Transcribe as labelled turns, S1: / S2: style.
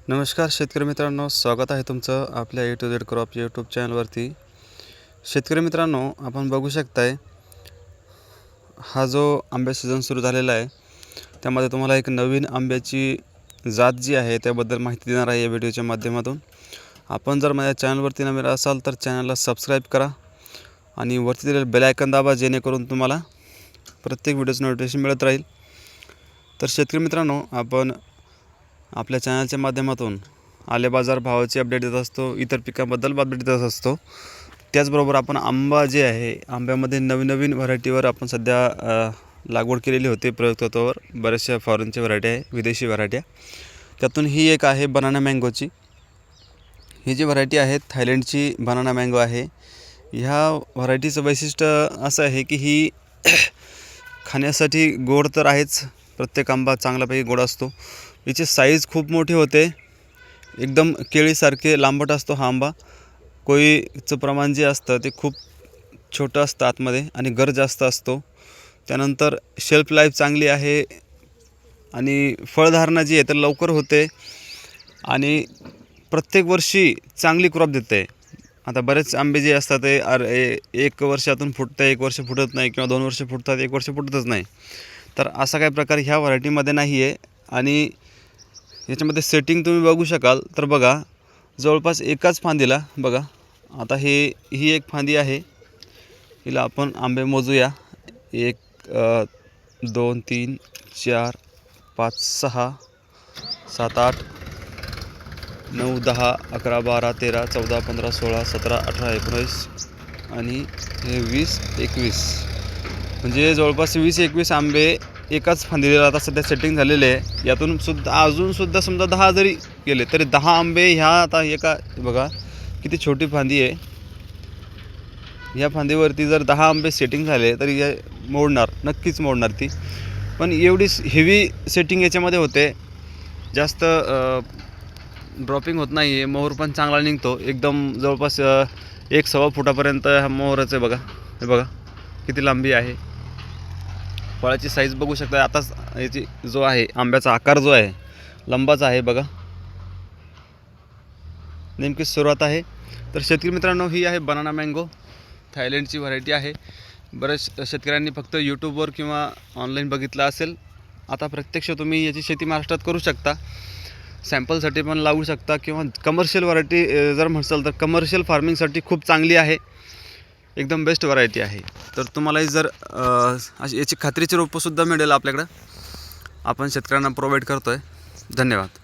S1: नमस्कार शेतकरी मित्रांनो, स्वागत आहे तुमचं आपल्या ए टू झेड क्रॉप यूट्यूब चॅनलवरती। शेतकरी मित्रांनो, आपण बघू शकताय हा जो आंबे सीझन सुरू झालेला आहे त्यामध्ये तुम्हाला एक नवीन आंब्याची जात जी आहे त्याबद्दल माहिती देणार आहे या व्हिडिओच्या माध्यमातून। आपण जर माझ्या चॅनलवरती नवीन असाल तर चॅनलला सबस्क्राईब करा आणि वरती दिलेलं बेल आयकॉन दाबा, जेणेकरून तुम्हाला प्रत्येक व्हिडिओचं नोटिफिकेशन मिळत राहील। तर शेतकरी मित्रांनो, आपण आपल्या चॅनलच्या माध्यमातून आले बाजार भावाची अपडेट देत असतो, इतर पिकांबद्दल अपडेट देत असतो। त्याचबरोबर आपण आंबा जे आहे, आंब्यामध्ये नवीन व्हरायटीवर आपण सध्या लागवड केलेली होती प्रयोग तत्वावर। बऱ्याचशा फॉरेनच्या व्हरायटी आहे, विदेशी व्हरायटी, त्यातून ही एक आहे बनाना मँगोची। ही जी व्हरायटी आहे थायलंडची बनाना मँगो आहे। ह्या व्हरायटीचं वैशिष्ट्य असं आहे की ही खाण्यासाठी गोड तर आहेच, प्रत्येक आंबा चांगल्यापैकी गोड असतो। याची साईज खूप मोठी होते, एकदम केळीसारखे लांबट असतो हा आंबा। कोईचं प्रमाण जे असतं ते खूप छोटं असतं आतमध्ये आणि गर जास्त असतो। त्यानंतर शेल्फ लाईफ चांगली आहे आणि फळधारणा जी आहे तर लवकर होते आणि प्रत्येक वर्षी चांगली क्रॉप देते। आता बरेच आंबे जे असतात ते एक वर्षातून फुटतं, एक वर्ष फुटत नाही, किंवा 2 वर्ष फुटतात, 1 वर्ष फुटतच नाही। तर असा काही प्रकार ह्या व्हरायटीमध्ये नाही आहे। आणि याच्यामध्ये सेटिंग तुम्ही बघू शकाल तर बघा, जवळपास एकाच फांदीला बघा, आता ही एक फांदी आहे, हिला आपण आंबे मोजूया। 1 2 3 4 5 6 7 8 9 10 11 12 13 14 15 16 17 18 19 आणि हे 20 21, म्हणजे जवळपास 20-21 आंबे एकाच फांदीला आता सध्या सेटिंग झालेले आहे। यातून अजूनसुद्धा समजा 10 जरी गेले तरी 10 आंबे ह्या आता एका बघा किती छोटी फांदी आहे, ह्या फांदीवरती जर 10 आंबे सेटिंग झाले तरी मोडणार, नक्कीच मोडणार ती। पण एवढी हेवी सेटिंग याच्यामध्ये होते, जास्त ड्रॉपिंग होत नाही आहे, मोहर पण चांगला निघतो एकदम। जवळपास 1-1.25 फुटापर्यंत हा मोहराचं बघा, हे बघा किती लांबी आहे। फळाची साईज बघू शकता, आताच याची जो आहे आंब्याचा आकार जो आहे लंबाचा आहे बघा, नेमकी सुरुवात आहे। तर शेतकरी मित्रांनो, ही आहे बनाना मँगो, थायलंडची व्हरायटी आहे। बरेच शेतकऱ्यांनी फक्त यूट्यूबवर किंवा ऑनलाईन बघितलं असेल, आता प्रत्यक्ष तुम्ही याची शेती महाराष्ट्रात करू शकता। सॅम्पलसाठी पण लावू शकता, किंवा कमर्शियल व्हरायटी जर म्हणाल तर कमर्शियल फार्मिंगसाठी खूप चांगली आहे, एकदम बेस्ट व्हरायटी आहे। तर तुम्हालाही जर याची खात्रीची रोपंसुद्धा मिळेल आपल्याकडं, आपण शेतकऱ्यांना प्रोव्हाइड करतो आहे। धन्यवाद।